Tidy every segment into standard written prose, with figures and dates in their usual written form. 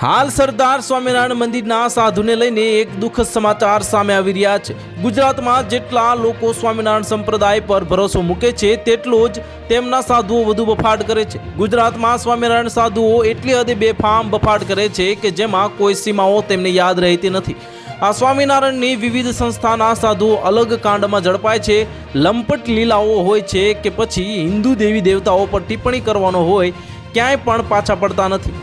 હાલ સરદાર સ્વામિનારાયણ મંદિરના સાધુને લઈને એક દુઃખદ સમાચાર સામે આવી રહ્યા છે। ગુજરાતમાં જેટલા લોકો સ્વામિનારાયણ સંપ્રદાય પર ભરોસો મૂકે છે તેટલો જ તેમના સાધુઓ વધુ બફાટ કરે છે। ગુજરાતમાં સ્વામિનારાયણ સાધુઓ એટલી હદે બેફામ બફાટ કરે છે કે જેમાં કોઈ સીમાઓ તેમને યાદ રહેતી નથી। આ સ્વામિનારાયણની વિવિધ સંસ્થાના સાધુઓ અલગ કાંડમાં ઝડપાય છે। લંપટ લીલાઓ હોય છે કે પછી હિન્દુ દેવી દેવતાઓ પર ટિપ્પણી કરવાનો હોય, ક્યાંય પણ પાછા પડતા નથી।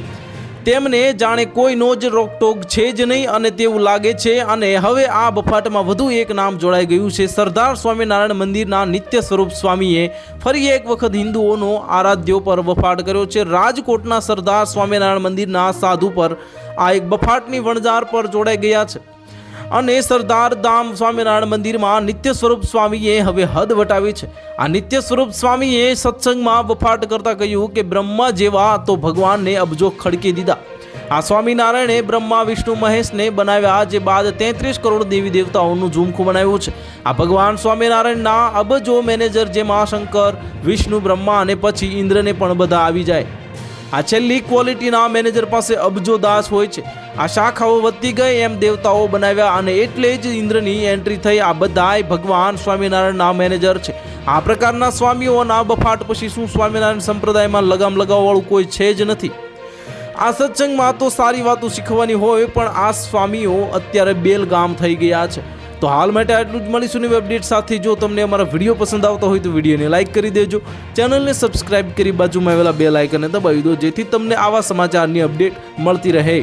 તેમને જાણે કોઈનો જ રોકટોક છે જ નહીં અને તેવું લાગે છે। અને હવે આ બફાટમાં વધુ એક નામ જોડાઈ ગયું છે। સરદાર સ્વામિનારાયણ મંદિરના નિત્ય સ્વરૂપ સ્વામીએ ફરી એક વખત હિન્દુઓનો આરાધ્યો પર બફાટ કર્યો છે। રાજકોટના સરદાર સ્વામિનારાયણ મંદિરના સાધુ પર આ એક બફાટની વણઝાર પર જોડાઈ ગયા છે અને સરદાર ધામ સ્વામિનારાયણ મંદિરમાં નિત્ય સ્વરૂપ સ્વામીએ હવે હદ વટાવી છે। આ નિત્ય સ્વરૂપ સ્વામીએ સત્સંગમાં બફાટ કરતા કહ્યું કે બ્રહ્મા જેવા તો ભગવાનને અબજો ખડકી દીધા। આ સ્વામિનારાયણે બ્રહ્મા વિષ્ણુ મહેશને બનાવ્યા, જે બાદ 33 કરોડ દેવી દેવતાઓનું ઝુમખું બનાવ્યું છે। આ ભગવાન સ્વામિનારાયણના અબજો મેનેજર જેમાં શંકર, વિષ્ણુ, બ્રહ્મા અને પછી ઇન્દ્રને પણ બધા આવી જાય। આ છેલ્લી ક્વોલિટીના મેનેજર પાસે અબજો દાસ હોય છે। આ શાખાઓ વધતી ગઈ એમ દેવતાઓ બનાવ્યા અને એટલે જ ઇન્દ્રની એન્ટ્રી થઈ। આ બધાય ભગવાન સ્વામિનારાયણના મેનેજર છે। આ પ્રકારના સ્વામીઓના બફાટ પછી શું સ્વામિનારાયણ સંપ્રદાયમાં લગામ લગાવવાવાળું કોઈ છે જ નથી। આ સત્સંગમાં તો સારી વાતો શીખવાની હોય, પણ આ સ્વામીઓ અત્યારે બેલગામ થઈ ગયા છે। તો હાલ માટે આટલું જ। મળીશું નવી અપડેટ સાથે। જો તમને અમારા વિડીયો પસંદ આવતા હોય તો વિડીયોને લાઇક કરી દેજો, ચેનલને સબસ્ક્રાઇબ કરી બાજુમાં આવેલા બેલ આઇકનને દબાવી દો, જેથી તમને આવા સમાચારની અપડેટ મળતી રહે।